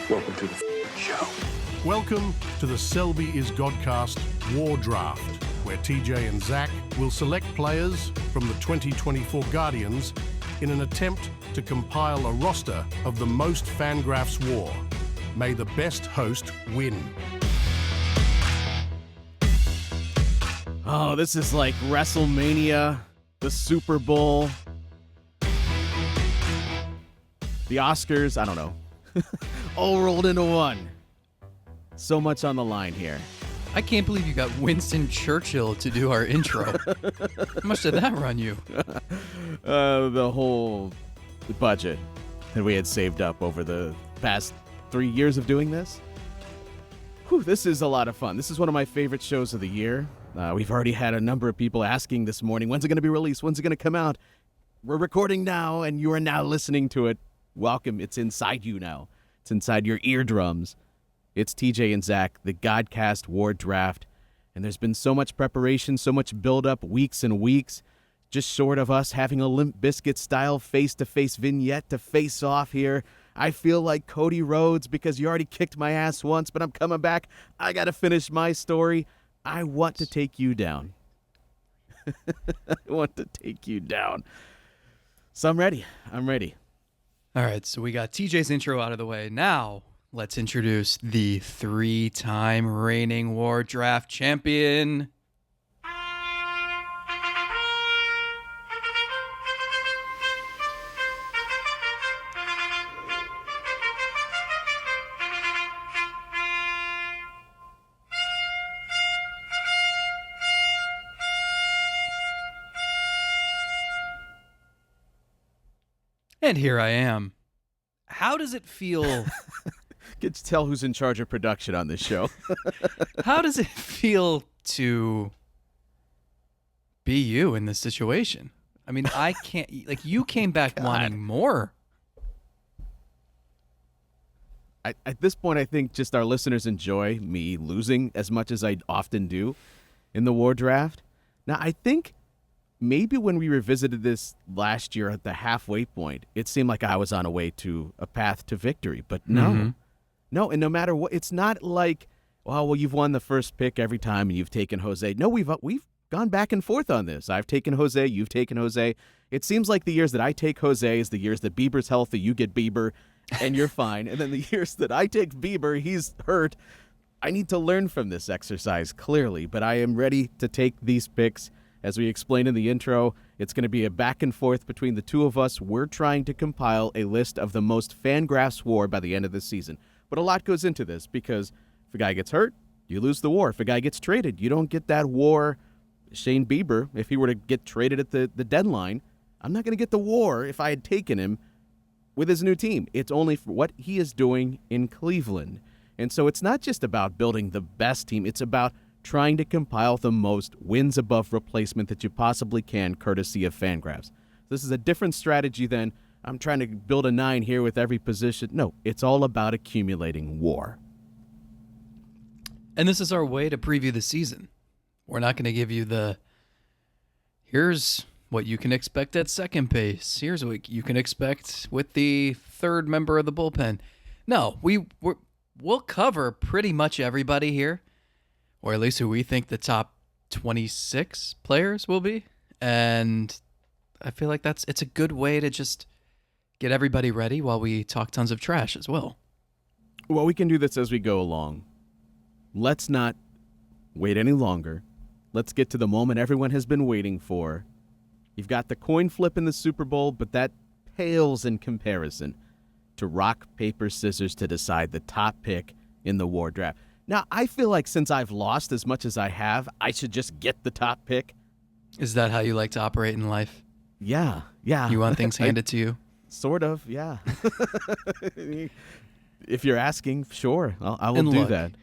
Welcome to the show. Welcome to the Selby is Godcast War Draft, where TJ and Zack will select players from the 2024 Guardians in an attempt to compile a roster of the most FanGraphs WAR. May the best host win. Oh, this is like WrestleMania, the Super Bowl, the Oscars, I don't know. All rolled into one. So much on the line here. I can't believe you got Winston Churchill to do our intro. How much did that run you? The whole budget that we had saved up over the past 3 years of doing this. Whew, this is a lot of fun. This is one of my favorite shows of the year. We've already had a number of people asking this morning, when's it going to be released? When's it going to come out? We're recording now, and you are now listening to it. Welcome. It's inside you now. It's inside your eardrums. It's TJ and Zack, the Godcast War Draft. And there's been so much preparation, so much build-up, weeks and weeks, just short of us having a Limp Bizkit-style face-to-face vignette to face off here. I feel like Cody Rhodes because you already kicked my ass once, but I'm coming back. I got to finish my story. I want to take you down. I want to take you down. So I'm ready. All right, so we got TJ's intro out of the way. Now, let's introduce the 3-time reigning War Draft champion. And here I am. How does it feel? Get to tell who's in charge of production on this show. How does it feel to be you in this situation? I mean, I can't, like, you came back wanting more. At this point, I think just our listeners enjoy me losing as much as I often do in the War Draft. Now, I think maybe when we revisited this last year at the halfway point, it seemed like I was on a way to a path to victory. But no, no, and no matter what, it's not like, well, you've won the first pick every time and you've taken Jose. No, we've gone back and forth on this. I've taken Jose, you've taken Jose. It seems like the years that I take Jose is the years that Bieber's healthy, you get Bieber, and you're fine. And then the years that I take Bieber, he's hurt. I need to learn from this exercise, clearly, but I am ready to take these picks. As we explained in the intro, it's going to be a back and forth between the two of us. We're trying to compile a list of the most FanGraphs WAR by the end of this season. But a lot goes into this because if a guy gets hurt, you lose the WAR. If a guy gets traded, you don't get that WAR. Shane Bieber, if he were to get traded at the deadline, I'm not going to get the WAR if I had taken him with his new team. It's only for what he is doing in Cleveland. And so it's not just about building the best team. It's about trying to compile the most wins above replacement that you possibly can, courtesy of FanGraphs. This is a different strategy than I'm trying to build a 9 here with every position. No, it's all about accumulating WAR. And this is our way to preview the season. We're not going to give you here's what you can expect at second base. Here's what you can expect with the third member of the bullpen. No, we'll cover pretty much everybody here. Or at least who we think the top 26 players will be. And I feel like it's a good way to just get everybody ready while we talk tons of trash as well. Well, we can do this as we go along. Let's not wait any longer. Let's get to the moment everyone has been waiting for. You've got the coin flip in the Super Bowl, but that pales in comparison to rock, paper, scissors to decide the top pick in the War Draft. Now, I feel like since I've lost as much as I have, I should just get the top pick. Is that how you like to operate in life? Yeah. You want things handed to you? Sort of, yeah. If you're asking, sure, I will do that.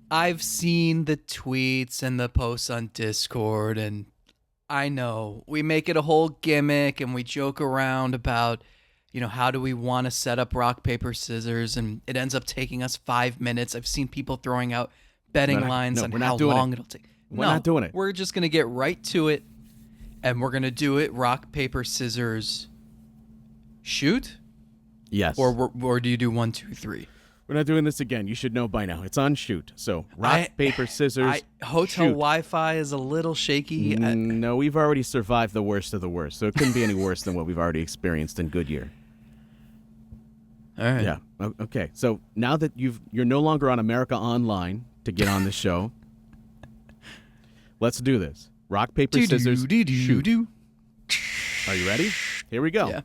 I've seen the tweets and the posts on Discord, and I know we make it a whole gimmick and we joke around about, how do we want to set up rock, paper, scissors, and it ends up taking us 5 minutes. I've seen people throwing out betting lines on how long it'll take. We're not doing it. We're just going to get right to it, and we're going to do it rock, paper, scissors, shoot? Yes. Or do you do 1, 2, 3? We're not doing this again. You should know by now. It's on shoot. So rock, paper, scissors. Hotel shoot. Wi-Fi is a little shaky. No, we've already survived the worst of the worst, so it couldn't be any worse than what we've already experienced in Goodyear. All right. Yeah. Okay. So now that you're no longer on America Online to get on the show, let's do this. Rock, paper, scissors, shoot. Are you ready? Here we go. Yeah.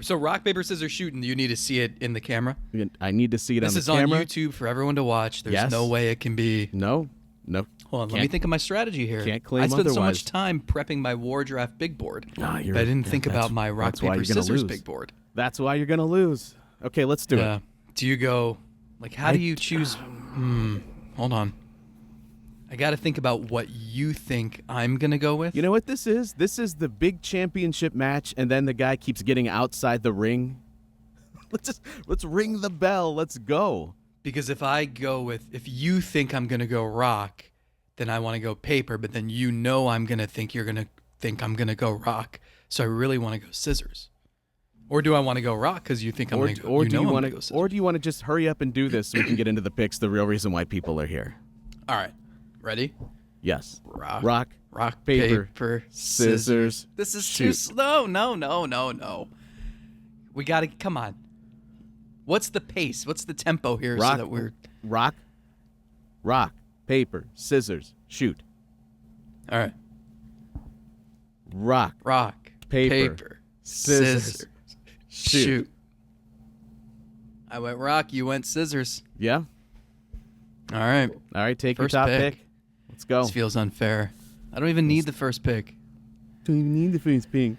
So rock, paper, scissors, shoot, and you need to see it in the camera. I need to see it on the camera. This is on YouTube for everyone to watch. There's no way it can be. No. Hold on, let me think of my strategy here. Can't claim I spent so otherwise. much time prepping my war draft big board, but I didn't think about my rock, that's why paper, you're gonna scissors lose. big board. That's why you're going to lose. Okay, let's do it. Do you go, like, how do you choose? Hold on. I got to think about what you think I'm going to go with. You know what this is? This is the big championship match, and then the guy keeps getting outside the ring. Let's ring the bell. Let's go. Because if you think I'm going to go rock, then I want to go paper, but then I'm going to think you're going to think I'm going to go rock. So I really want to go scissors. Or do I want to go rock because you think I'm going to go? Or do you want to go scissors? Or do you want to just hurry up and do this so we can get into the picks? The real reason why people are here. All right, ready? Yes. Rock, paper, scissors. This is too slow. No. We got to come on. What's the pace? What's the tempo here? So that we're rock, paper, scissors, shoot. All right. Rock, paper, scissors. Shoot. I went rock, you went scissors. Yeah. All right. Take First your top pick. Let's go. This feels unfair. I don't even need the first pick. Don't even need the first pick.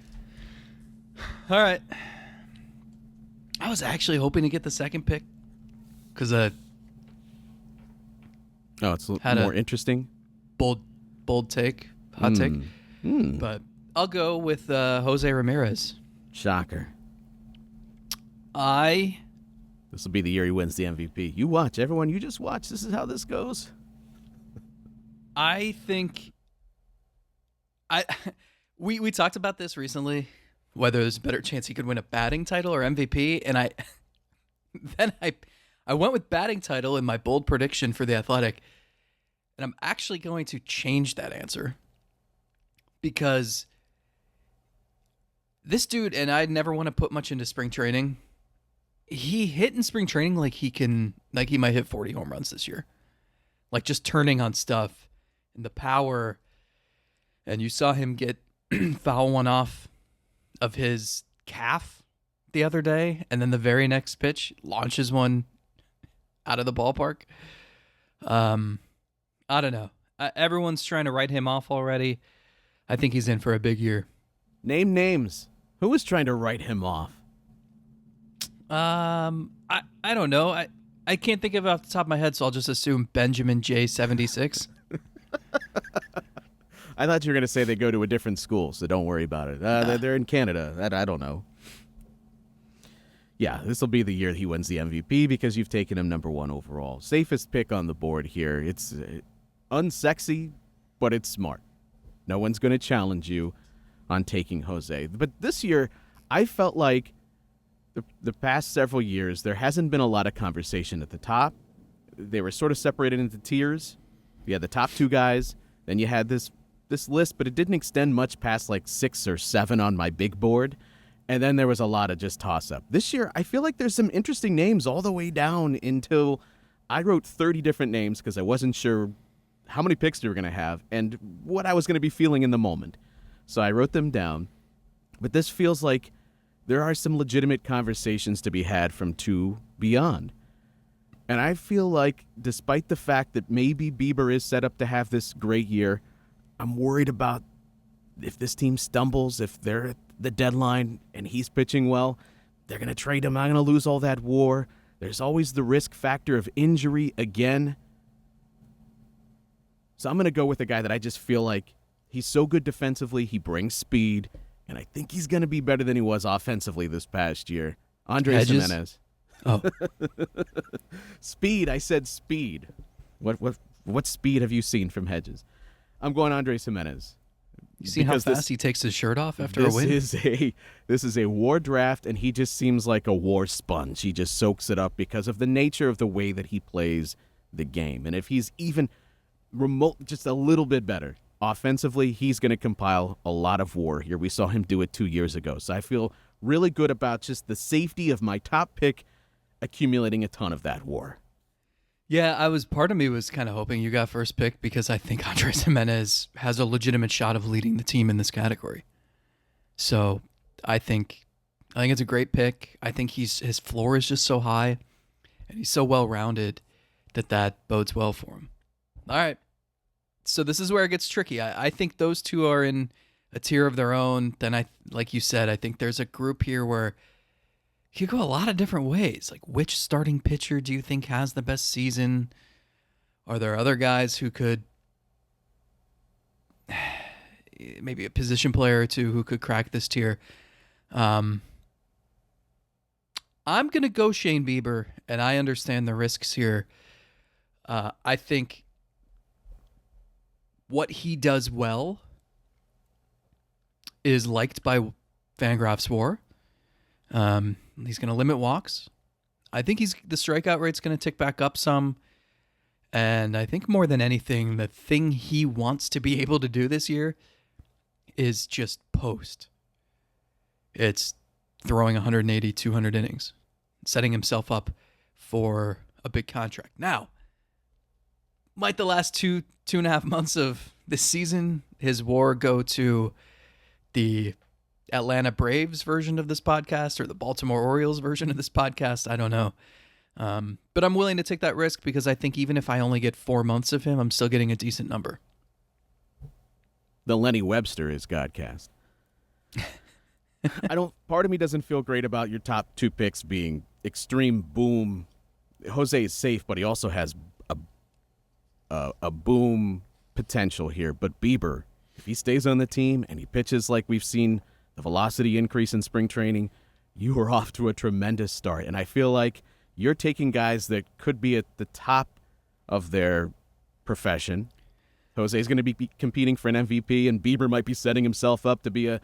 All right. I was actually hoping to get the second pick because it's more interesting. Bold take, hot take. But I'll go with Jose Ramirez. Shocker. This will be the year he wins the MVP. You watch, everyone. You just watch. This is how this goes. I think we talked about this recently, whether there's a better chance he could win a batting title or MVP, and I went with batting title in my bold prediction for the Athletic, and I'm actually going to change that answer because this dude, and I never want to put much into spring training, he hit in spring training like he might hit 40 home runs this year. Like just turning on stuff and the power. And you saw him get foul one off of his calf the other day. And then the very next pitch launches one out of the ballpark. I don't know. Everyone's trying to write him off already. I think he's in for a big year. Name names. Who was trying to write him off? I don't know. I can't think of it off the top of my head, so I'll just assume Benjamin J76. I thought you were going to say they go to a different school, so don't worry about it. They're in Canada. I don't know. Yeah, this will be the year he wins the MVP because you've taken him number 1 overall. Safest pick on the board here. It's unsexy, but it's smart. No one's going to challenge you on taking Jose. But this year, I felt like the past several years, there hasn't been a lot of conversation at the top. They were sort of separated into tiers. You had the top 2 guys, then you had this list, but it didn't extend much past like 6 or 7 on my big board. And then there was a lot of just toss-up. This year, I feel like there's some interesting names all the way down until I wrote 30 different names because I wasn't sure how many picks we were going to have and what I was going to be feeling in the moment. So I wrote them down. But this feels like there are some legitimate conversations to be had from 2 beyond. And I feel like despite the fact that maybe Bieber is set up to have this great year, I'm worried about if this team stumbles, if they're at the deadline and he's pitching well, they're going to trade him. I'm going to lose all that WAR. There's always the risk factor of injury again. So I'm going to go with a guy that I just feel like he's so good defensively, he brings speed, and I think he's going to be better than he was offensively this past year. Andres Gimenez. Oh. Speed, I said speed. What speed have you seen from Hedges? I'm going Andres Gimenez. You see how Because fast he takes his shirt off after a this win? this is a WAR draft, and he just seems like a WAR sponge. He just soaks it up because of the nature of the way that he plays the game. And if he's even just a little bit better offensively, he's going to compile a lot of WAR here. We saw him do it 2 years ago. So I feel really good about just the safety of my top pick accumulating a ton of that WAR. Yeah, part of me was kind of hoping you got first pick because I think Andres Jimenez has a legitimate shot of leading the team in this category. So I think it's a great pick. I think his floor is just so high and he's so well-rounded that bodes well for him. All right. So this is where it gets tricky. I think those two are in a tier of their own. Then like you said, I think there's a group here where you could go a lot of different ways. Like, which starting pitcher do you think has the best season? Are there other guys who could, maybe a position player or two who could crack this tier? I'm going to go Shane Bieber, and I understand the risks here. I think what he does well is liked by FanGraphs WAR. He's going to limit walks. I think the strikeout rate's going to tick back up some. And I think more than anything, the thing he wants to be able to do this year is just post. It's throwing 180, 200 innings, setting himself up for a big contract. Now, might the last two and a half months of this season, his WAR go to the Atlanta Braves version of this podcast or the Baltimore Orioles version of this podcast? I don't know. But I'm willing to take that risk because I think even if I only get 4 months of him, I'm still getting a decent number. The Lenny Webster is Godcast. Part of me doesn't feel great about your top two picks being extreme boom. Jose is safe, but he also has a boom potential here. But Bieber, if he stays on the team and he pitches like we've seen the velocity increase in spring training, you are off to a tremendous start. And I feel like you're taking guys that could be at the top of their profession. Jose's going to be competing for an MVP, and Bieber might be setting himself up to be in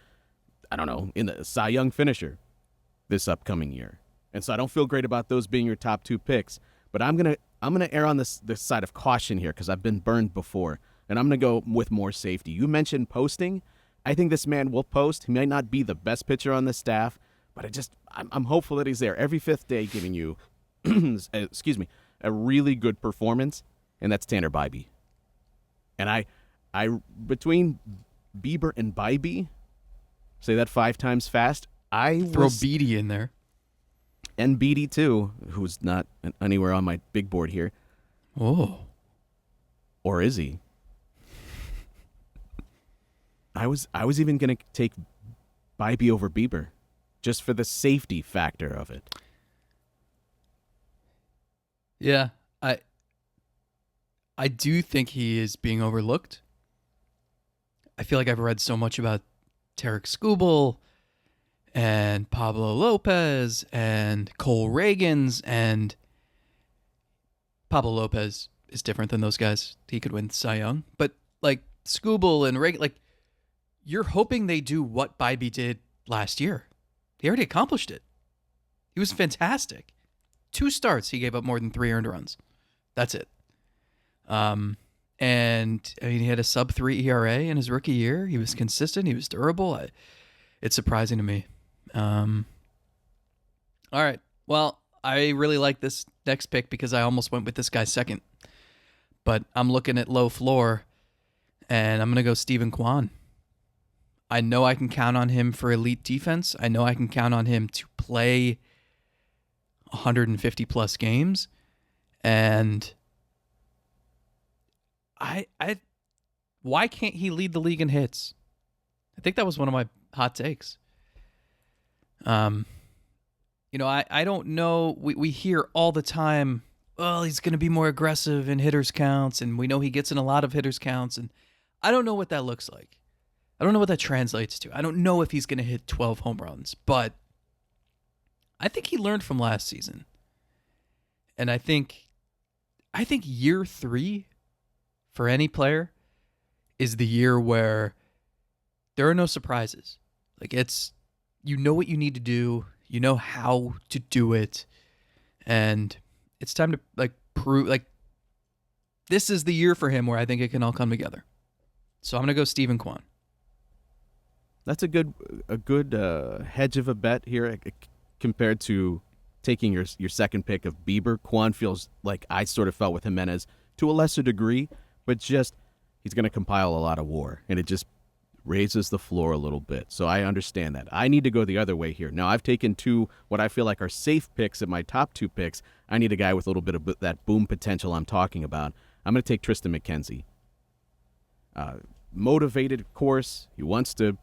the Cy Young finisher this upcoming year. And so I don't feel great about those being your top two picks. But I'm gonna err on this side of caution here because I've been burned before, and I'm gonna go with more safety. You mentioned posting. I think this man will post. He might not be the best pitcher on the staff, but I'm hopeful that he's there every fifth day giving you, a really good performance, and that's Tanner Bybee. And I between Bieber and Bybee, say that 5 times fast. Throw Beatty in there. And Beatty too, who's not anywhere on my big board here. Oh. Or is he? I was even going to take Bybee over Bieber just for the safety factor of it. Yeah, I do think he is being overlooked. I feel like I've read so much about Tarek Skubal and Pablo Lopez and Cole Reagans, and Pablo Lopez is different than those guys. He could win Cy Young. But like Skubal and Reagan, like, you're hoping they do what Bybee did last year. He already accomplished it. He was fantastic. 2 starts, he gave up more than 3 earned runs. That's it. And I mean, he had a sub-3 ERA in his rookie year. He was consistent. He was durable. It's surprising to me. All right. Well, I really like this next pick because I almost went with this guy second. But I'm looking at low floor, and I'm going to go Steven Kwan. I know I can count on him for elite defense. I know I can count on him to play 150-plus games. And why can't he lead the league in hits? I think that was one of my hot takes. I don't know. We hear all the time, well, he's going to be more aggressive in hitters counts, and we know he gets in a lot of hitters counts, and I don't know what that looks like. I don't know what that translates to. I don't know if he's going to hit 12 home runs, but I think he learned from last season. And I think year 3 for any player is the year where there are no surprises. Like you know what you need to do, you know how to do it, and it's time to like prove like this is the year for him where I think it can all come together. So I'm gonna go Stephen Kwan. That's a good hedge of a bet here compared to taking your second pick of Bieber. Kwan feels like I sort of felt with Jimenez to a lesser degree, but just he's going to compile a lot of WAR, and it just raises the floor a little bit. So I understand that. I need to go the other way here. Now, I've taken two what I feel like are safe picks at my top two picks. I need a guy with a little bit of that boom potential I'm talking about. I'm going to take Tristan McKenzie. Motivated, of course. He wants to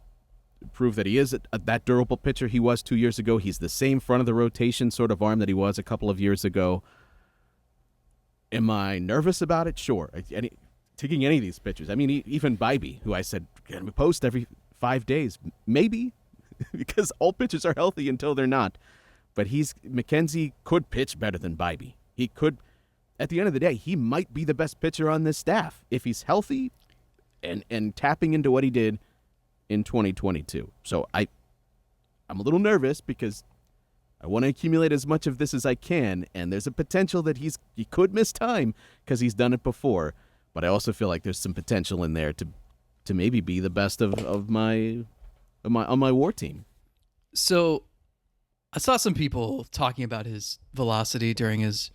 prove that he is that durable pitcher he was 2 years ago. He's the same front of the rotation sort of arm that he was a couple of years ago. Am I nervous about it? Sure. Taking any of these pitchers. I mean, even Bybee, who I said can we post every 5 days, maybe, because all pitchers are healthy until they're not. But McKenzie could pitch better than Bybee. He could. At the end of the day, he might be the best pitcher on this staff if he's healthy and tapping into what he did in 2022. So I'm a little nervous because I want to accumulate as much of this as I can, and there's a potential that he could miss time because he's done it before. But I also feel like there's some potential in there to maybe be the best of my WAR team. So I saw some people talking about his velocity during his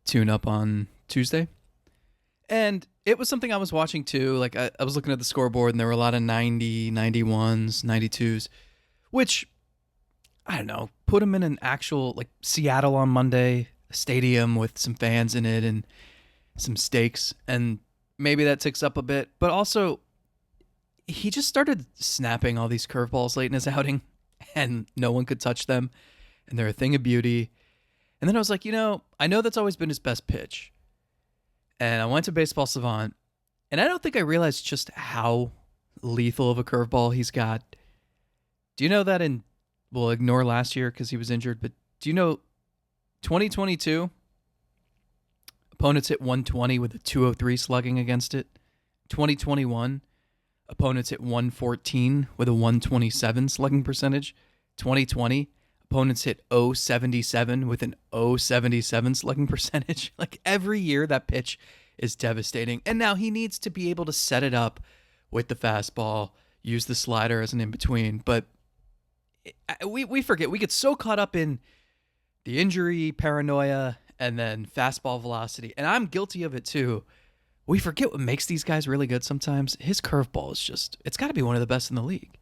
tune-up on Tuesday. And it was something I was watching too. Like I was looking at the scoreboard and there were a lot of 90, 91s, 92s, which, I don't know, put him in an actual, like Seattle on Monday, a stadium with some fans in it and some stakes. And maybe that ticks up a bit. But also, he just started snapping all these curveballs late in his outing and no one could touch them. And they're a thing of beauty. And then I was like, I know that's always been his best pitch. And I went to Baseball Savant, and I don't think I realized just how lethal of a curveball he's got. Do you know that we'll ignore last year because he was injured, but do you know 2022, opponents hit 120 with a 203 slugging against it. 2021, opponents hit 114 with a 127 slugging percentage. 2020, opponents hit 077 with an 077 slugging percentage. Like every year, that pitch is devastating. And now he needs to be able to set it up with the fastball, use the slider as an in-between. But we forget. We get so caught up in the injury paranoia and then fastball velocity. And I'm guilty of it too. We forget what makes these guys really good sometimes. His curveball is just, it's got to be one of the best in the league.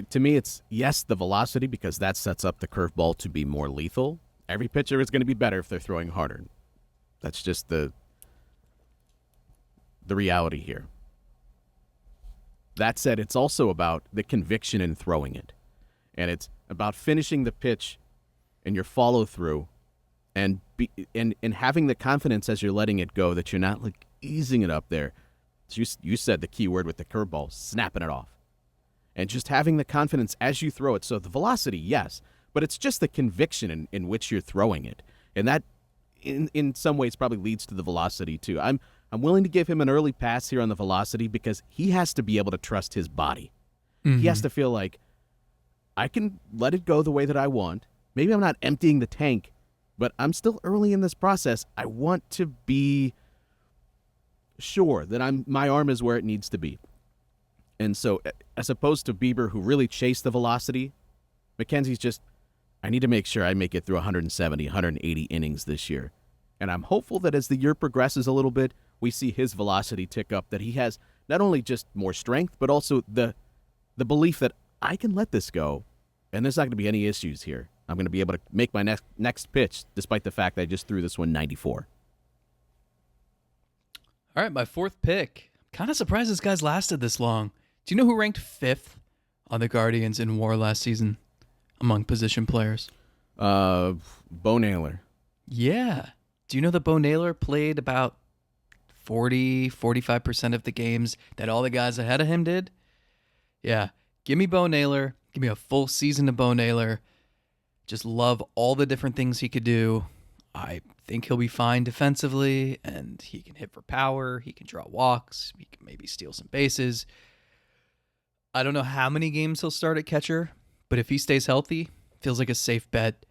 To me, it's, yes, the velocity, because that sets up the curveball to be more lethal. Every pitcher is going to be better if they're throwing harder. That's just the reality here. That said, it's also about the conviction in throwing it. And it's about finishing the pitch and your follow-through and having the confidence as you're letting it go that you're not like easing it up there. You said the key word with the curveball, snapping it off. And just having the confidence as you throw it. So the velocity, yes, but it's just the conviction in which you're throwing it. And that, in some ways, probably leads to the velocity, too. I'm willing to give him an early pass here on the velocity because he has to be able to trust his body. Mm-hmm. He has to feel like, I can let it go the way that I want. Maybe I'm not emptying the tank, but I'm still early in this process. I want to be sure that my arm is where it needs to be. And so, as opposed to Bieber, who really chased the velocity, McKenzie's just, I need to make sure I make it through 170, 180 innings this year. And I'm hopeful that as the year progresses a little bit, we see his velocity tick up, that he has not only just more strength, but also the belief that I can let this go, and there's not going to be any issues here. I'm going to be able to make my next pitch, despite the fact that I just threw this one 94. All right, my fourth pick. Kind of surprised this guy's lasted this long. Do you know who ranked 5th on the Guardians in WAR last season among position players? Bo Naylor. Yeah. Do you know that Bo Naylor played about 45% of the games that all the guys ahead of him did? Yeah. Give me Bo Naylor. Give me a full season of Bo Naylor. Just love all the different things he could do. I think he'll be fine defensively, and he can hit for power. He can draw walks. He can maybe steal some bases. I don't know how many games he'll start at catcher, but if he stays healthy, feels like a safe bet.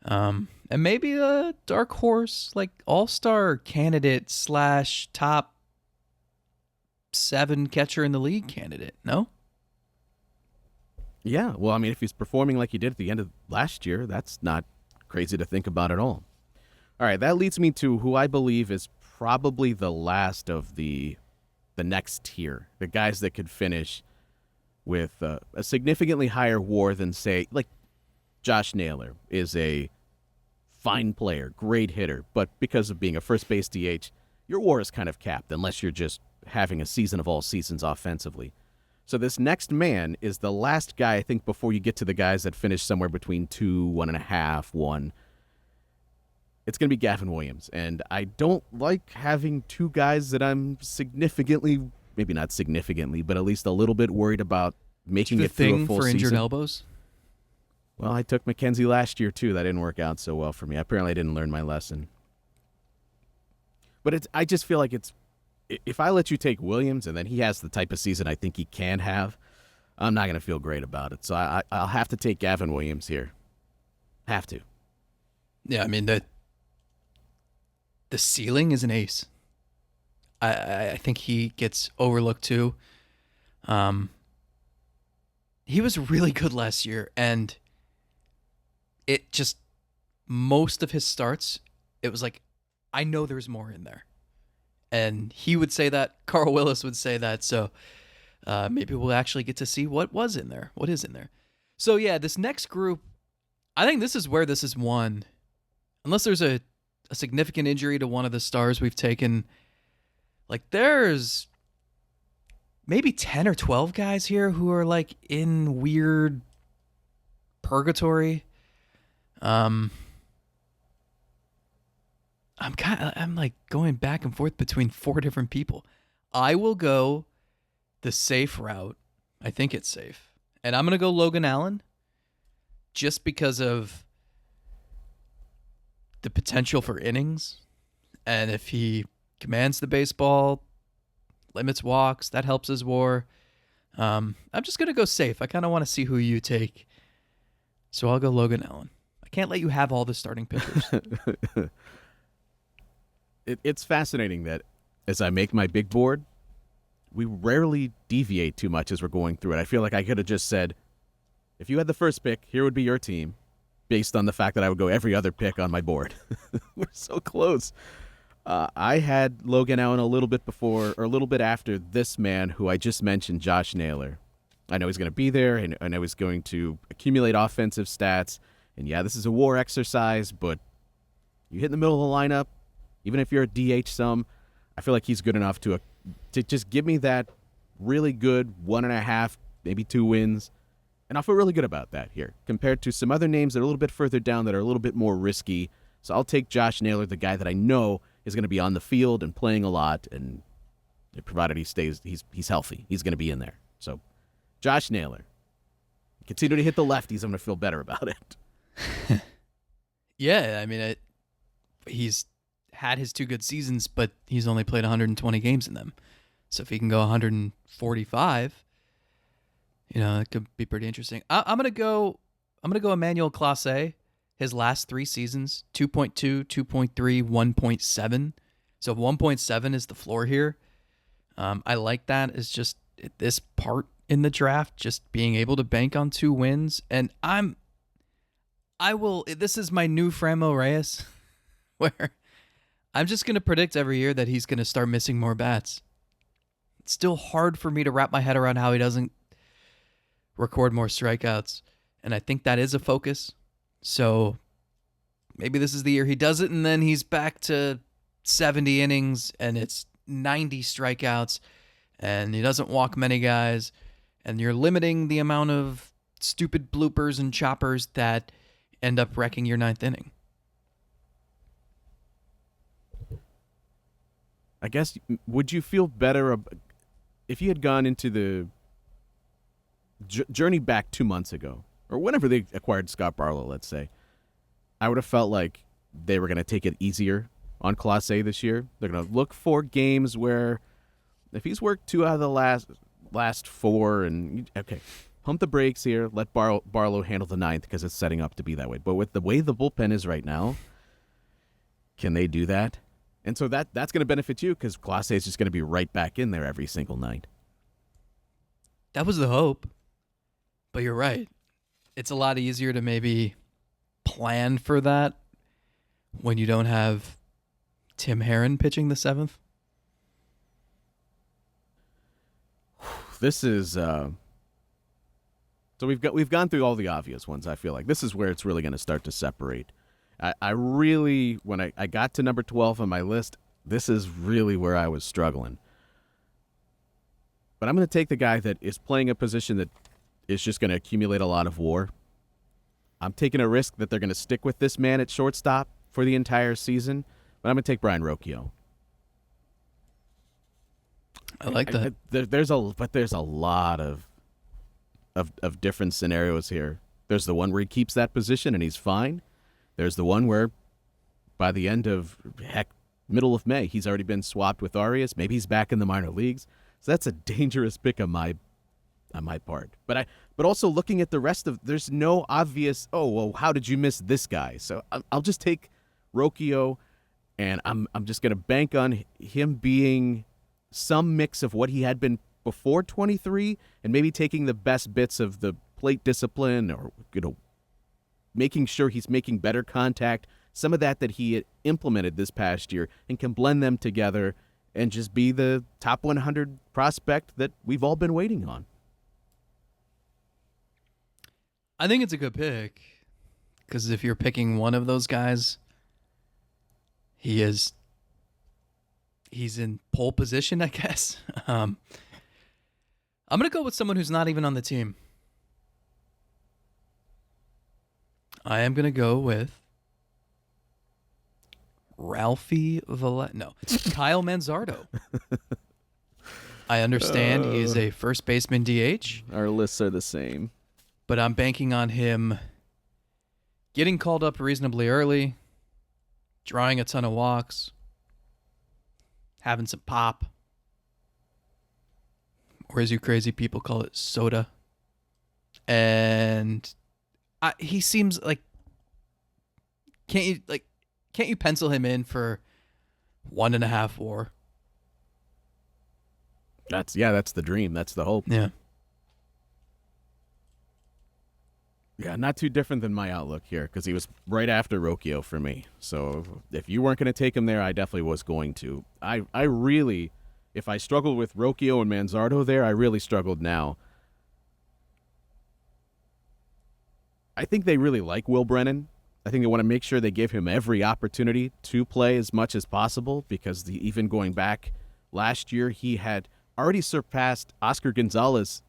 And maybe a dark horse, like all-star candidate / top 7 catcher in the league candidate, no? Yeah, well, I mean, if he's performing like he did at the end of last year, that's not crazy to think about at all. All right, that leads me to who I believe is probably the last of the next tier, the guys that could finish with a significantly higher WAR than, say, like Josh Naylor is a fine player, great hitter, but because of being a first base DH, your WAR is kind of capped unless you're just having a season of all seasons offensively. So this next man is the last guy, I think, before you get to the guys that finish somewhere between 2, 1.5, 1. It's going to be Gavin Williams. And I don't like having two guys that I'm significantly, maybe not significantly, but at least a little bit worried about making it through a full for season. Injured elbows? Well, I took McKenzie last year, too. That didn't work out so well for me. Apparently, I didn't learn my lesson. But I just feel like if I let you take Williams and then he has the type of season I think he can have, I'm not going to feel great about it. So I'll have to take Gavin Williams here. Have to. Yeah, I mean, the ceiling is an ace. I think he gets overlooked too. He was really good last year, and it just, most of his starts, it was like, I know there's more in there. And he would say that, Carl Willis would say that, so maybe we'll actually get to see what was in there, what is in there. So yeah, this next group, I think this is where this is won. Unless there's a significant injury to one of the stars we've taken, like there's maybe 10 or 12 guys here who are like in weird purgatory. I'm like going back and forth between 4 different people. I will go the safe route. I think it's safe. And I'm going to go Logan Allen just because of the potential for innings. And if he commands the baseball, limits walks, that helps his WAR. I'm just going to go safe. I kind of want to see who you take. So I'll go Logan Allen. I can't let you have all the starting pitchers. It's fascinating that as I make my big board, we rarely deviate too much as we're going through it. I feel like I could have just said, if you had the first pick, here would be your team, based on the fact that I would go every other pick on my board. We're so close. I had Logan Allen a little bit before, or a little bit after this man who I just mentioned, Josh Naylor. I know he's going to be there, and I know he's going to accumulate offensive stats. And yeah, this is a WAR exercise, but you hit in the middle of the lineup, even if you're a DH some, I feel like he's good enough to just give me that really good 1.5, maybe 2 wins. And I'll feel really good about that here compared to some other names that are a little bit further down that are a little bit more risky. So I'll take Josh Naylor, the guy that I know is going to be on the field and playing a lot. And provided he stays, he's healthy, he's going to be in there. So Josh Naylor. Continue to hit the lefties. I'm going to feel better about it. Yeah, I mean, he's had his 2 good seasons, but he's only played 120 games in them. So if he can go 145, it could be pretty interesting. I'm gonna go Emmanuel Clase. His last 3 seasons, 2.2, 2.3, 1.7. So 1.7 is the floor here. I like that. It's just at this part in the draft, just being able to bank on 2 wins. And this is my new Franmil Reyes, where I'm just going to predict every year that he's going to start missing more bats. It's still hard for me to wrap my head around how he doesn't record more strikeouts. And I think that is a focus. So maybe this is the year he does it, and then he's back to 70 innings, and it's 90 strikeouts, and he doesn't walk many guys, and you're limiting the amount of stupid bloopers and choppers that end up wrecking your 9th inning. I guess, would you feel better if you had gone into the journey back 2 months ago, or whenever they acquired Scott Barlow, let's say? I would have felt like they were going to take it easier on Clase this year. They're going to look for games where if he's worked 2 out of the last, last 4, and okay, pump the brakes here. Let Barlow handle the 9th because it's setting up to be that way. But with the way the bullpen is right now, can they do that? And so that's going to benefit you because Clase is just going to be right back in there every single night. That was the hope. But you're right. It's a lot easier to maybe plan for that when you don't have Tim Herron pitching the 7th. This is so we've gone through all the obvious ones. I feel like this is where it's really going to start to separate. I really, when I got to number 12 on my list, this is really where I was struggling. But I'm going to take the guy that is playing a position that is just going to accumulate a lot of WAR. I'm taking a risk that they're going to stick with this man at shortstop for the entire season, but I'm going to take Brian Rocchio. I like that. There's a lot of different scenarios here. There's the one where he keeps that position and he's fine. There's the one where by the end of, middle of May, he's already been swapped with Arias. Maybe he's back in the minor leagues. So that's a dangerous pick on my part. But also looking at the rest of, there's no obvious, oh, well, how did you miss this guy? So I'll just take Rocchio, and I'm just going to bank on him being some mix of what he had been before 23 and maybe taking the best bits of the plate discipline or, making sure he's making better contact, some of that he had implemented this past year, and can blend them together and just be the top 100 prospect that we've all been waiting on. I think it's a good pick because if you're picking one of those guys, he's in pole position, I guess. I'm going to go with someone who's not even on the team. I am going to go with Ralphie Valle. No, Kyle Manzardo. I understand he is a first baseman DH. Our lists are the same. But I'm banking on him getting called up reasonably early, drawing a ton of walks, having some pop, or as you crazy people call it, soda. And he seems like can't you pencil him in for 1.5 WAR? That's the dream. That's the hope. Yeah. Yeah, not too different than my outlook here because he was right after Rocchio for me. So if you weren't going to take him there, I definitely was going to. I really, if I struggled with Rocchio and Manzardo there, I really struggled now. I think they really like Will Brennan. I think they want to make sure they give him every opportunity to play as much as possible because even going back last year, he had already surpassed Oscar Gonzalez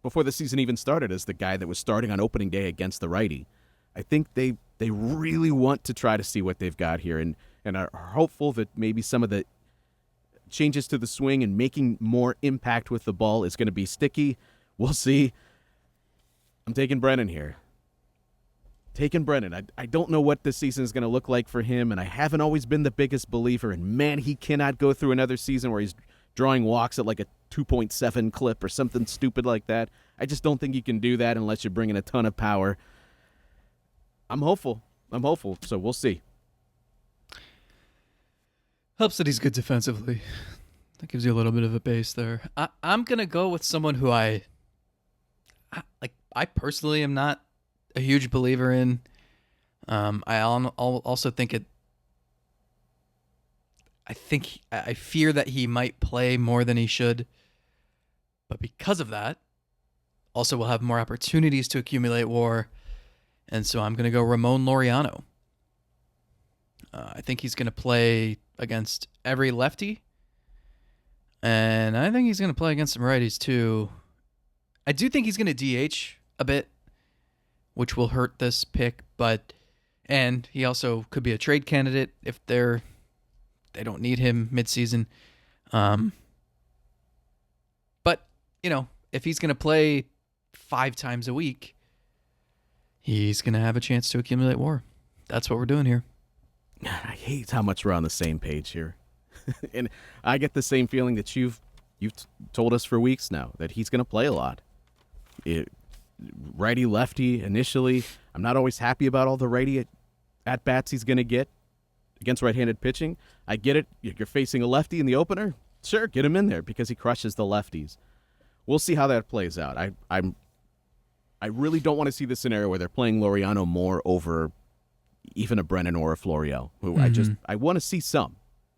before the season even started as the guy that was starting on opening day against the righty. I think they really want to try to see what they've got here and are hopeful that maybe some of the changes to the swing and making more impact with the ball is going to be sticky. We'll see. I'm taking Brennan here. Taking Brennan. I don't know what this season is going to look like for him, and I haven't always been the biggest believer. And, man, he cannot go through another season where he's drawing walks at like a 2.7 clip or something stupid like that. I just don't think you can do that unless you're bringing a ton of power. I'm hopeful. So we'll see. Helps that he's good defensively. That gives you a little bit of a base there. I'm going to go with someone who I personally am not a huge believer in. I also think I fear that he might play more than he should. But because of that, also will have more opportunities to accumulate WAR. And so I'm going to go Ramon Laureano. I think he's going to play against every lefty. And I think he's going to play against some righties too. I do think he's going to DH a bit, which will hurt this pick. And he also could be a trade candidate if they don't need him midseason. But, if he's going to play 5 times a week, he's going to have a chance to accumulate WAR. That's what we're doing here. I hate how much we're on the same page here. And I get the same feeling that you've You've told us for weeks now that he's going to play a lot. Righty lefty initially. I'm not always happy about all the righty at bats he's going to get against right-handed pitching. I get it. You're facing a lefty in the opener. Sure, get him in there because he crushes the lefties. We'll see how that plays out. I really don't want to see the scenario where they're playing Laureano more over even a Brennan or a Florial, who I want to see some.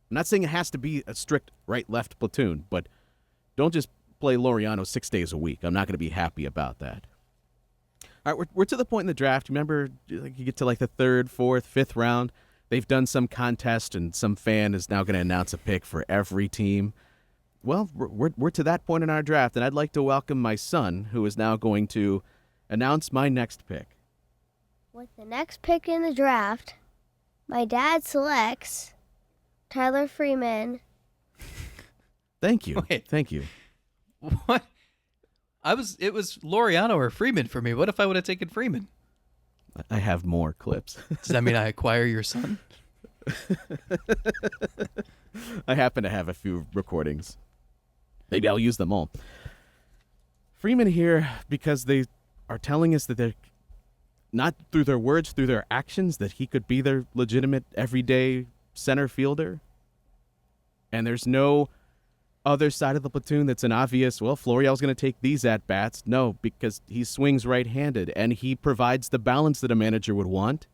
I'm not saying it has to be a strict right-left platoon, but don't just play Laureano 6 days a week. I'm not going to be happy about that. All right, we're to the point in the draft. Remember, you get to like the third, fourth, fifth round. They've done some contest, and some fan is now going to announce a pick for every team. Well, we're to that point in our draft, and I'd like to welcome my son, who is now going to announce my next pick. With the next pick in the draft, my dad selects Tyler Freeman. Thank you. Wait. Thank you. What? It was Laureano or Freeman for me. What if I would have taken Freeman? I have more clips. Does that mean I acquire your son? I happen to have a few recordings. Maybe I'll use them all. Freeman here because they are telling us that they're not through their words, through their actions, that he could be their legitimate everyday center fielder. And there's no other side of the platoon that's an obvious, well, Florial's going to take these at-bats. No, because he swings right-handed, and he provides the balance that a manager would want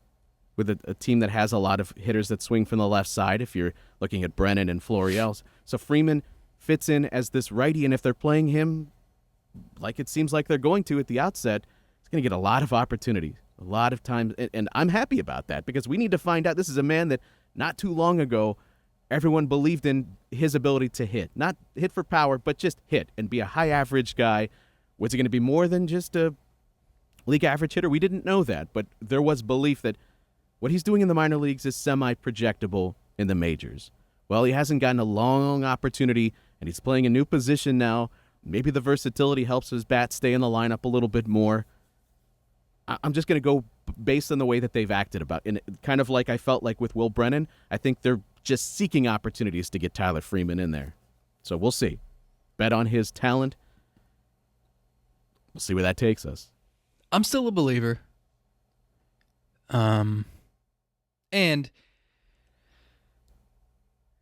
with a team that has a lot of hitters that swing from the left side, if you're looking at Brennan and Florial. So Freeman fits in as this righty, and if they're playing him like it seems like they're going to at the outset, he's going to get a lot of opportunities, a lot of times, and I'm happy about that because we need to find out. This is a man that not too long ago everyone believed in his ability to hit. Not hit for power, but just hit and be a high-average guy. Was he going to be more than just a league average hitter? We didn't know that, but there was belief that what he's doing in the minor leagues is semi-projectable in the majors. Well, he hasn't gotten a long opportunity, and he's playing a new position now. Maybe the versatility helps his bat stay in the lineup a little bit more. I'm just going to go based on the way that they've acted about it. And kind of like I felt like with Will Brennan, I think they're just seeking opportunities to get Tyler Freeman in there. So we'll see. Bet on his talent. We'll see where that takes us. I'm still a believer. And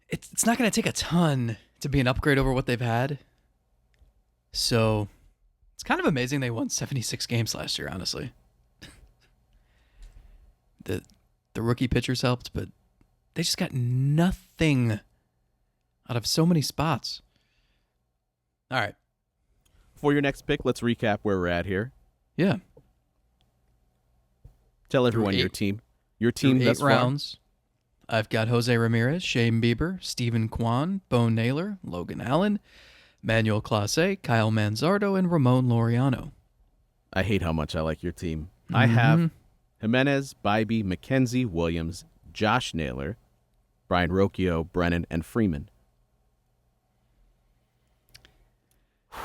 it's not going to take a ton to be an upgrade over what they've had. So it's kind of amazing they won 76 games last year, honestly. The rookie pitchers helped, but they just got nothing out of so many spots. All right. For your next pick, let's recap where we're at here. Yeah. Tell everyone your team. Your team through thus 8 far. rounds. I've got Jose Ramirez, Shane Bieber, Stephen Kwan, Bo Naylor, Logan Allen, Manuel Clase, Kyle Manzardo, and Ramon Laureano. I hate how much I like your team. I have Jimenez, Bybee, McKenzie, Williams, Josh Naylor, Brian Rocchio, Brennan, and Freeman.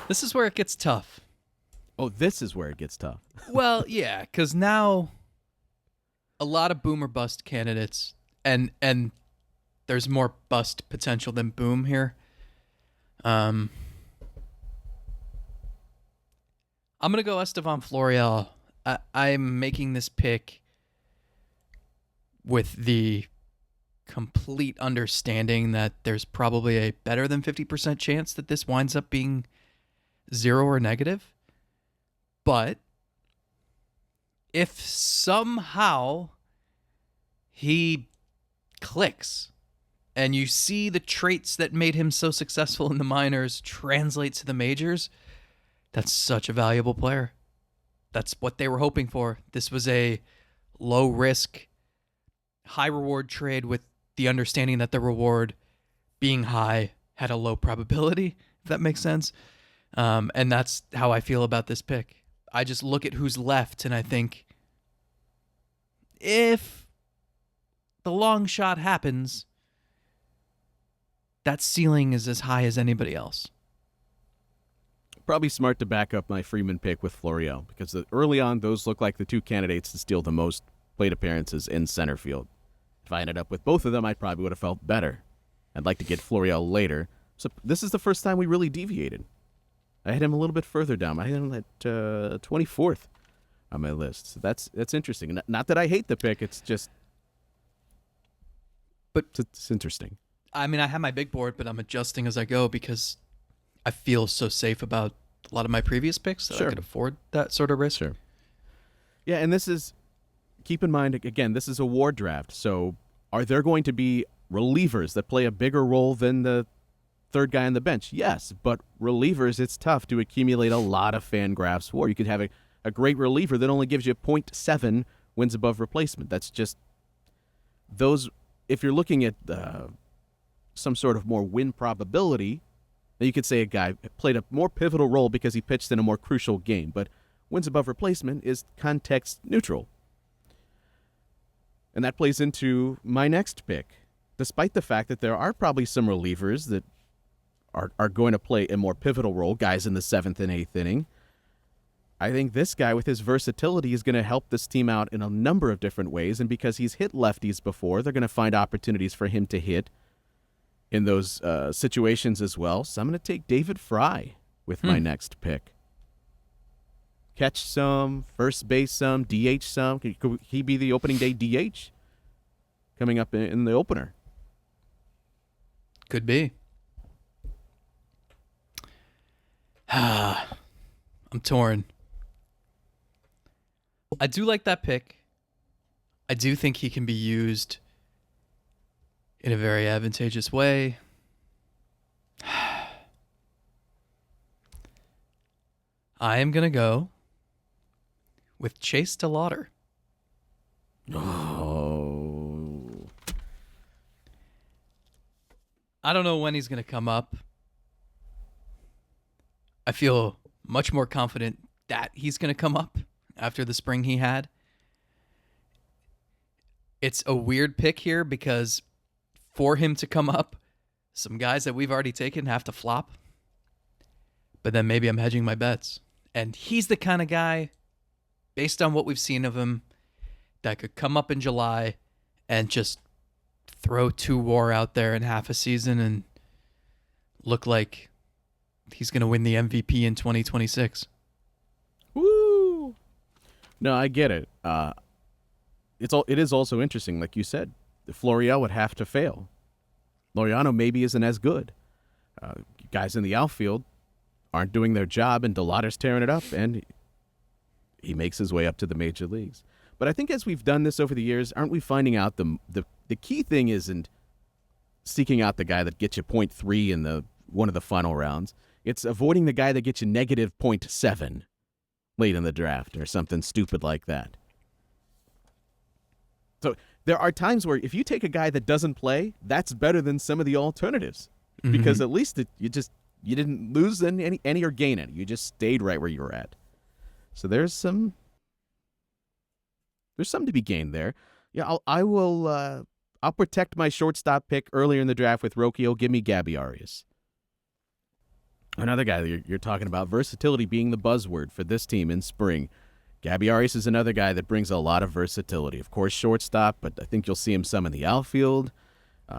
This is where it gets tough. Oh, this is where it gets tough. Well, yeah, because now a lot of boom or bust candidates, and there's more bust potential than boom here. I'm going to go Estevan Florial. I'm making this pick with the complete understanding that there's probably a better than 50% chance that this winds up being 0 or negative. But if somehow he clicks and you see the traits that made him so successful in the minors translate to the majors, that's such a valuable player. That's what they were hoping for. This was a low-risk, high-reward trade with the understanding that the reward being high had a low probability, if that makes sense. And that's how I feel about this pick. I just look at who's left, and I think if the long shot happens, that ceiling is as high as anybody else. Probably smart to back up my Freeman pick with Florial because early on, those look like the two candidates to steal the most plate appearances in center field. If I ended up with both of them, I probably would have felt better. I'd like to get Florial later. So this is the first time we really deviated. I had him a little bit further down. I had him at 24th on my list. So that's interesting. Not that I hate the pick. It's just, but it's interesting. I mean, I have my big board, but I'm adjusting as I go because I feel so safe about a lot of my previous picks that Sure. I could afford that sort of risk. Sure. Yeah, and this is, keep in mind, again, this is a war draft. So are there going to be relievers that play a bigger role than the third guy on the bench? Yes, but relievers, it's tough to accumulate a lot of FanGraphs WAR. You could have a great reliever that only gives you 0.7 wins above replacement. That's just those. If you're looking at some sort of more win probability, then you could say a guy played a more pivotal role because he pitched in a more crucial game. But wins above replacement is context neutral. And that plays into my next pick. Despite the fact that there are probably some relievers that are going to play a more pivotal role, guys in the 7th and 8th inning, I think this guy with his versatility is going to help this team out in a number of different ways. And because he's hit lefties before, they're going to find opportunities for him to hit in those situations as well. So I'm going to take David Fry with my next pick. Catch some, first base some, DH some. Could he be the opening day DH coming up in the opener? Could be. I'm torn. I do like that pick. I do think he can be used in a very advantageous way. I am going to go with Chase DeLauter. Oh. I don't know when he's going to come up. I feel much more confident that he's going to come up after the spring he had. It's a weird pick here because for him to come up, some guys that we've already taken have to flop. But then maybe I'm hedging my bets. And he's the kind of guy, based on what we've seen of him, that could come up in July and just throw 2 WAR out there in half a season and look like he's going to win the MVP in 2026. Woo! No, I get it. It is also interesting, like you said. Florial would have to fail. Laureano maybe isn't as good. Guys in the outfield aren't doing their job, and DeLauter's tearing it up, and he makes his way up to the major leagues. But I think as we've done this over the years, aren't we finding out the key thing isn't seeking out the guy that gets you 0.3 in one of the final rounds. It's avoiding the guy that gets you negative 0.7 late in the draft or something stupid like that. So there are times where if you take a guy that doesn't play, that's better than some of the alternatives because at least you didn't lose any or gain any. You just stayed right where you were at. So there's some to be gained there. Yeah, I'll protect my shortstop pick earlier in the draft with Rocchio. Give me Gabriel Arias. Another guy that you're talking about, versatility being the buzzword for this team in spring. Gabriel Arias is another guy that brings a lot of versatility. Of course, shortstop, but I think you'll see him some in the outfield.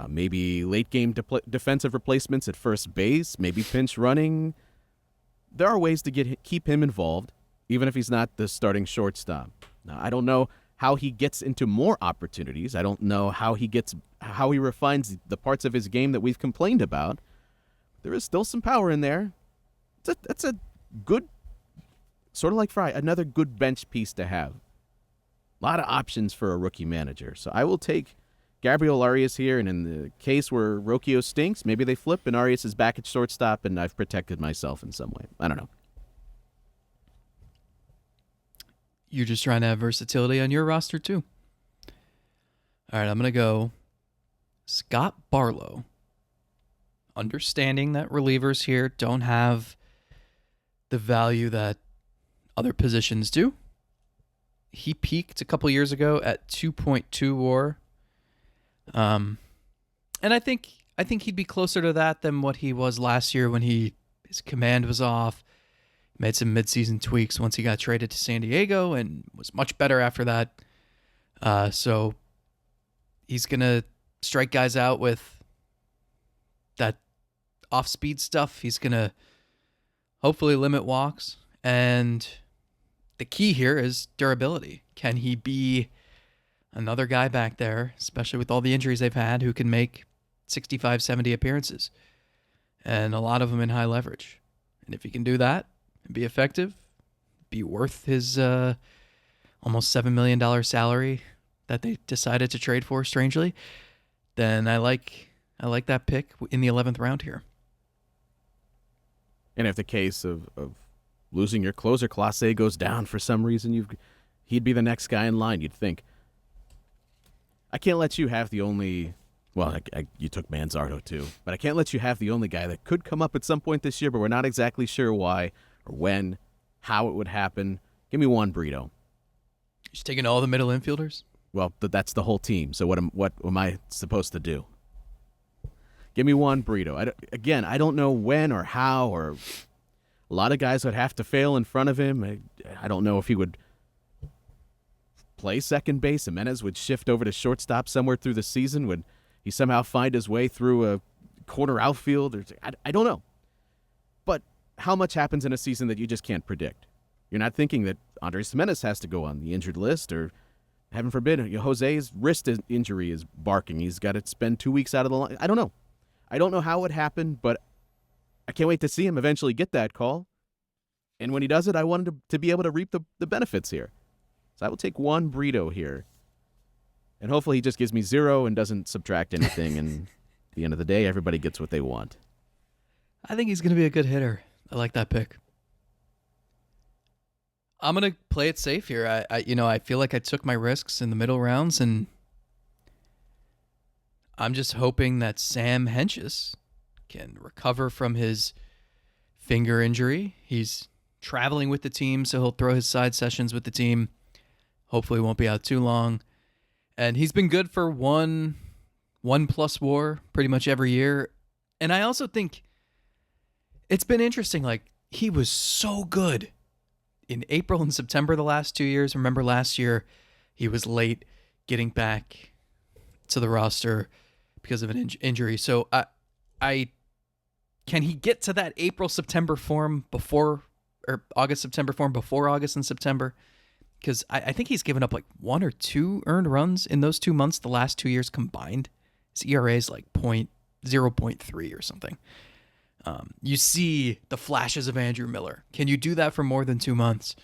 Maybe late-game defensive replacements at first base, maybe pinch running. There are ways to keep him involved, even if he's not the starting shortstop. Now, I don't know how he gets into more opportunities. I don't know how he refines the parts of his game that we've complained about. There is still some power in there. That's a good, sort of like Fry, another good bench piece to have. A lot of options for a rookie manager. So I will take Gabriel Arias here, and in the case where Rocchio stinks, maybe they flip and Arias is back at shortstop and I've protected myself in some way. I don't know. You're just trying to have versatility on your roster too. All right, I'm going to go Scott Barlow. Understanding that relievers here don't have the value that other positions do. He peaked a couple years ago at 2.2 WAR. And I think he'd be closer to that than what he was last year when his command was off. Made some midseason tweaks once he got traded to San Diego and was much better after that. So he's going to strike guys out with that off-speed stuff. He's going to hopefully limit walks. And the key here is durability. Can he be another guy back there, especially with all the injuries they've had, who can make 65, 70 appearances? And a lot of them in high leverage. And if he can do that and be effective, be worth his almost $7 million salary that they decided to trade for, strangely, then I like that pick in the 11th round here. And if the case of losing your closer, Clase, goes down for some reason, he'd be the next guy in line, you'd think. I can't let you have the only... Well, you took Manzardo too, but I can't let you have the only guy that could come up at some point this year, but we're not exactly sure why or when, how it would happen. Give me Juan Brito. He's taking all the middle infielders? Well, that's the whole team, so what am I supposed to do? Give me Juan Brito. I don't know when or how, or a lot of guys would have to fail in front of him. I don't know if he would play second base. Jimenez would shift over to shortstop somewhere through the season. Would he somehow find his way through a corner outfield? I don't know. But how much happens in a season that you just can't predict? You're not thinking that Andres Jimenez has to go on the injured list, or heaven forbid, Jose's wrist injury is barking. He's got to spend 2 weeks out of the line. I don't know. I don't know how it happened, but I can't wait to see him eventually get that call. And when he does it, I want him to be able to reap the benefits here. So I will take Juan Brito here. And hopefully he just gives me 0 and doesn't subtract anything. And at the end of the day, everybody gets what they want. I think he's going to be a good hitter. I like that pick. I'm going to play it safe here. I feel like I took my risks in the middle rounds, and I'm just hoping that Sam Hentges can recover from his finger injury. He's traveling with the team, so he'll throw his side sessions with the team. Hopefully won't be out too long. And he's been good for one plus WAR pretty much every year. And I also think it's been interesting. Like, he was so good in April and September the last 2 years. Remember last year, he was late getting back to the roster because of an injury. So I can he get to that April-September form before, or August-September form before August and September? Because I think he's given up like 1 or 2 earned runs in those 2 months, the last 2 years combined. His ERA is like 0.3 or something. You see the flashes of Andrew Miller. Can you do that for more than 2 months?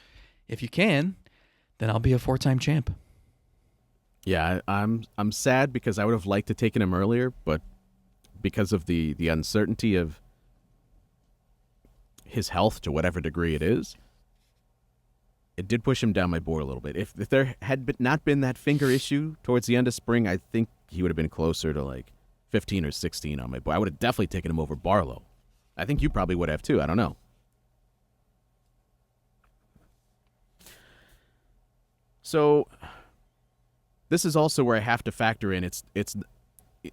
If you can, then I'll be a 4-time champ. Yeah, I'm sad because I would have liked to taken him earlier, but because of the uncertainty of his health to whatever degree it is, it did push him down my board a little bit. If there had not been that finger issue towards the end of spring, I think he would have been closer to like 15 or 16 on my board. I would have definitely taken him over Barlow. I think you probably would have too. I don't know. So this is also where I have to factor in it's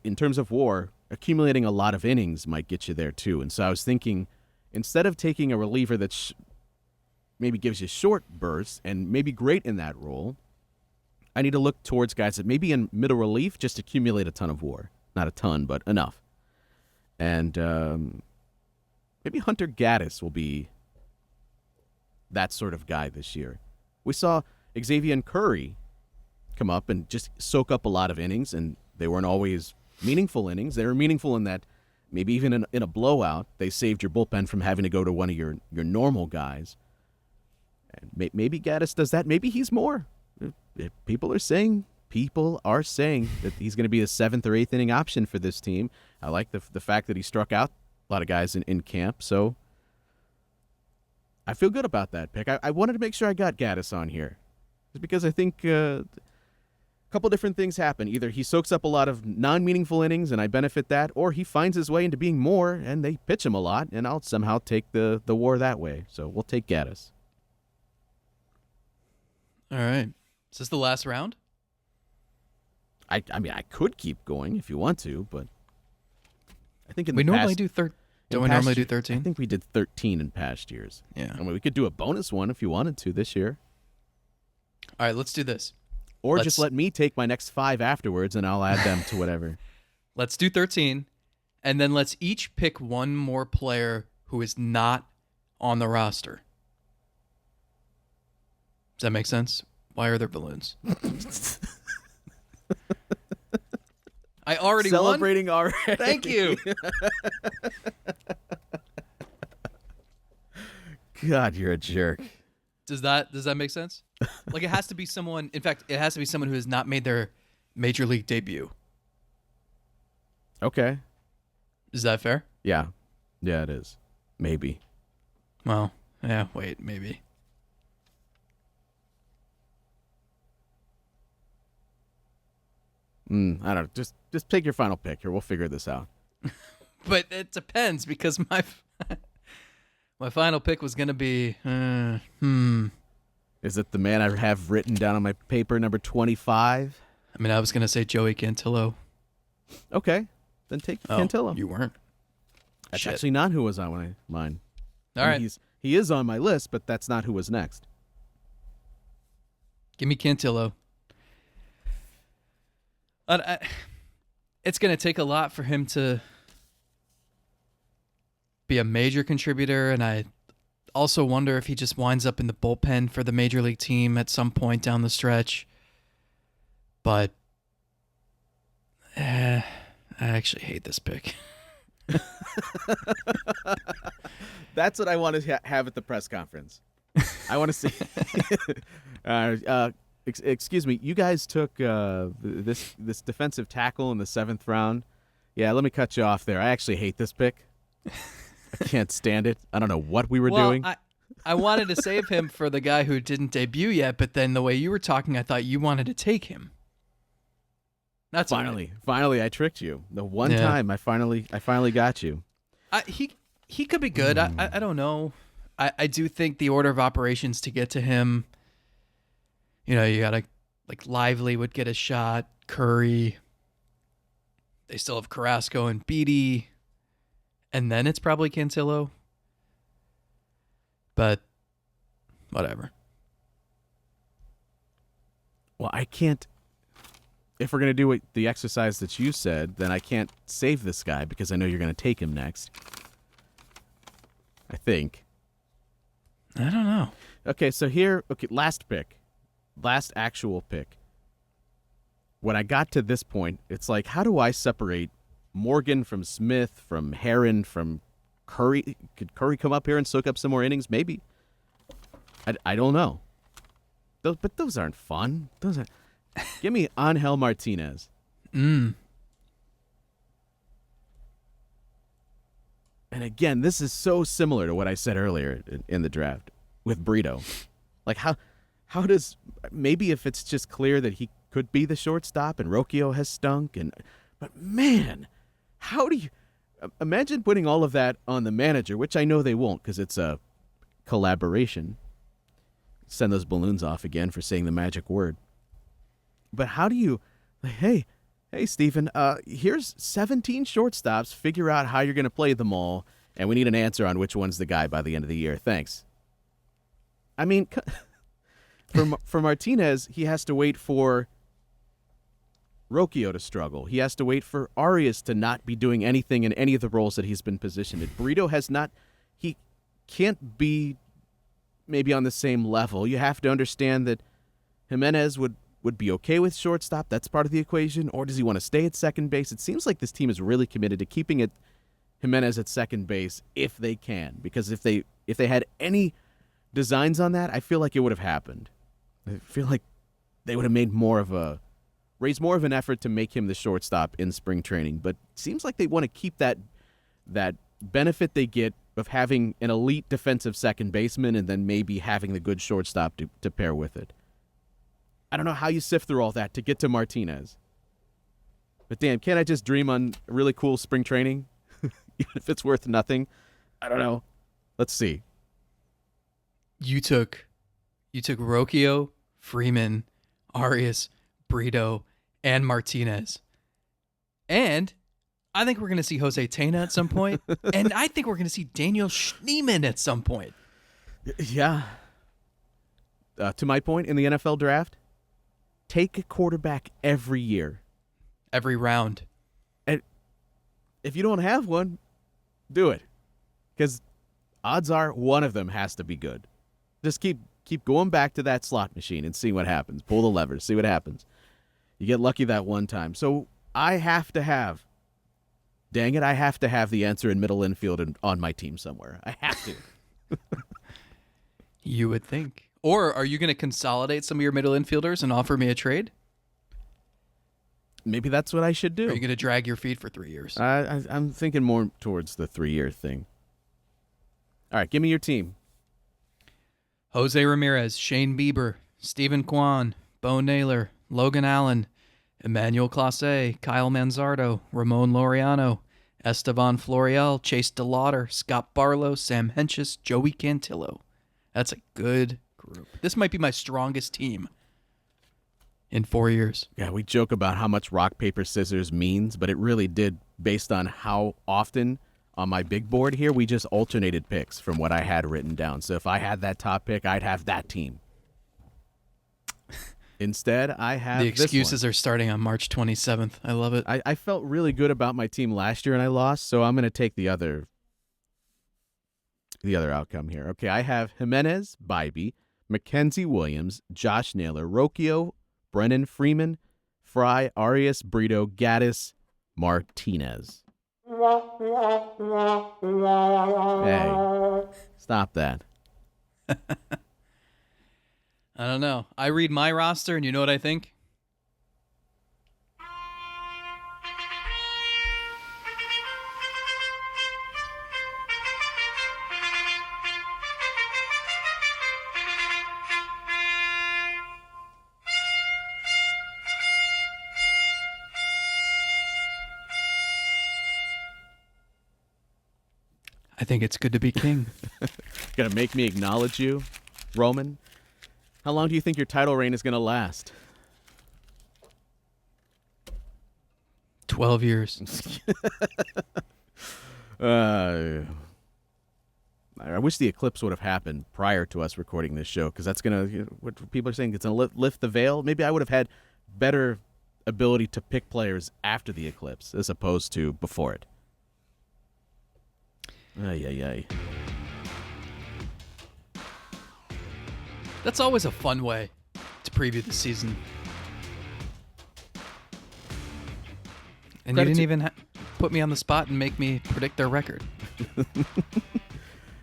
in terms of WAR, accumulating a lot of innings might get you there too. And so I was thinking, instead of taking a reliever that's maybe gives you short bursts and maybe great in that role, I need to look towards guys that maybe in middle relief just accumulate a ton of WAR. Not a ton, but enough. And maybe Hunter Gaddis will be that sort of guy this year. We saw Xavier Curry come up and just soak up a lot of innings, and they weren't always meaningful innings. They were meaningful in that maybe even in a blowout, they saved your bullpen from having to go to one of your normal guys. And maybe Gaddis does that. Maybe he's more. People are saying that he's going to be a 7th or 8th inning option for this team. I like the fact that he struck out a lot of guys in camp, so I feel good about that pick. I wanted to make sure I got Gaddis on here, just because I think a couple different things happen. Either he soaks up a lot of non-meaningful innings and I benefit that, or he finds his way into being more and they pitch him a lot and I'll somehow take the WAR that way. So we'll take Gaddis. All right. Is this the last round? I mean, I could keep going if you want to, but I think Don't we normally do 13? I think we did 13 in past years. Yeah. I mean, we could do a bonus one if you wanted to this year. All right, let's do this. Or just let me take my next 5 afterwards, and I'll add them to whatever. Let's do 13, and then let's each pick one more player who is not on the roster. Does that make sense? Why are there balloons? I already Celebrating already. Thank you. God, you're a jerk. Does that make sense? Like, it has to be someone. In fact, it has to be someone who has not made their major league debut. Okay. Is that fair? Yeah. Yeah, it is. Maybe. Well, yeah. Wait, maybe. I don't know. Just take your final pick here. We'll figure this out. But it depends, because my final pick was gonna be. Is it the man I have written down on my paper, number 25? I mean, I was gonna say Joey Cantillo. Okay. Then take Cantillo. You weren't. That's Shit. actually not who was on mine. All right. He is on my list, but that's not who was next. Give me Cantillo. It's going to take a lot for him to be a major contributor, and I also wonder if he just winds up in the bullpen for the major league team at some point down the stretch. But I actually hate this pick. That's what I want to have at the press conference. I want to see. Excuse me, you guys took this defensive tackle in the 7th round. Yeah, let me cut you off there. I actually hate this pick. I can't stand it. I don't know what we were doing. I wanted to save him for the guy who didn't debut yet, but then the way you were talking, I thought you wanted to take him. That's finally, I tricked you. The one time I finally got you. He could be good. I don't know. I do think the order of operations to get to him. You know, you gotta, like, Lively would get a shot. Curry. They still have Carrasco and Beatty. And then it's probably Cantillo. But whatever. Well, I can't. If we're going to do the exercise that you said, then I can't save this guy because I know you're going to take him next. I think. I don't know. Okay, so last pick. Last actual pick. When I got to this point, it's like, how do I separate Morgan from Smith, from Heron, from Curry? Could Curry come up here and soak up some more innings? Maybe. I don't know. But those aren't fun. Give me Angel Martinez. Mm. And again, this is so similar to what I said earlier in the draft with Brito. Like, how does, maybe if it's just clear that he could be the shortstop and Rocchio has stunk, but man, how do you imagine putting all of that on the manager, which I know they won't because it's a collaboration. Send those balloons off again for saying the magic word. But how do you, like, hey, Stephen, here's 17 shortstops. Figure out how you're going to play them all, and we need an answer on which one's the guy by the end of the year. Thanks. I mean, for Martinez, he has to wait for Rocchio to struggle. He has to wait for Arias to not be doing anything in any of the roles that he's been positioned in. Brito has not, he can't be maybe on the same level. You have to understand that Jimenez would be okay with shortstop. That's part of the equation. Or does he want to stay at second base? It seems like this team is really committed to keeping it Jimenez at second base if they can. Because if they had any designs on that, I feel like it would have happened. I feel like they would have made raised more of an effort to make him the shortstop in spring training. But it seems like they want to keep that benefit they get of having an elite defensive second baseman and then maybe having the good shortstop to pair with it. I don't know how you sift through all that to get to Martinez. But damn, can't I just dream on really cool spring training? Even if it's worth nothing? I don't know. Let's see. You took Rocchio, Freeman, Arias, Brito, and Martinez. And I think we're going to see Jose Tena at some point. And I think we're going to see Daniel Schneemann at some point. Yeah. To my point, in the NFL draft, take a quarterback every year. Every round. if you don't have one, do it. Because odds are one of them has to be good. Just keep going back to that slot machine and see what happens. Pull the levers, see what happens. You get lucky that one time. So I have to have the answer in middle infield and on my team somewhere. I have to. You would think. Or are you going to consolidate some of your middle infielders and offer me a trade? Maybe that's what I should do. Or are you going to drag your feet for 3 years? I'm thinking more towards the 3-year thing. All right, give me your team. Jose Ramirez, Shane Bieber, Stephen Kwan, Bo Naylor, Logan Allen, Emmanuel Clase, Kyle Manzardo, Ramon Laureano, Estevan Florial, Chase DeLauder, Scott Barlow, Sam Henches, Joey Cantillo. That's a good group. This might be my strongest team in 4 years. Yeah, we joke about how much rock, paper, scissors means, but it really did based on how often on my big board here we just alternated picks from what I had written down. So if I had that top pick, I'd have that team. Instead, I have the excuses this one. are starting on March 27th. I love it. I felt really good about my team last year and I lost, so I'm going to take the other outcome here. Okay, I have Jimenez, Bybee, Mackenzie Williams, Josh Naylor, Rocchio, Brennan Freeman, Fry, Arias, Brito, Gaddis, Martinez. Hey, stop that. I don't know. I read my roster, and you know what I think? I think it's good to be king. Gonna make me acknowledge you, Roman? How long do you think your title reign is gonna last? 12 years. I wish the eclipse would have happened prior to us recording this show, because that's gonna, what people are saying, it's gonna lift the veil. Maybe I would have had better ability to pick players after the eclipse as opposed to before it. Ay. That's always a fun way to preview the season. And Credit you to- didn't even put me on the spot and make me predict their record.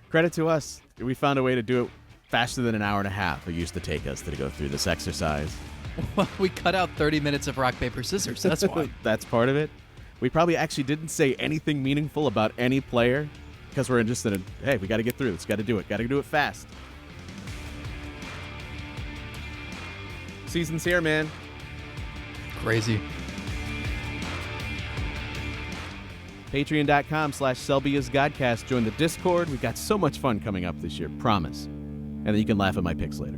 Credit to us. We found a way to do it faster than an hour and a half it used to take us to go through this exercise. Well, we cut out 30 minutes of rock, paper, scissors. That's why. That's part of it. We probably actually didn't say anything meaningful about any player because we're just in a, hey, we got to get through this. Got to do it. Got to do it fast. Season's here, man. Crazy. Patreon.com/SelbyIsGodcast. Join the Discord. We got so much fun coming up this year. Promise. And then you can laugh at my picks later.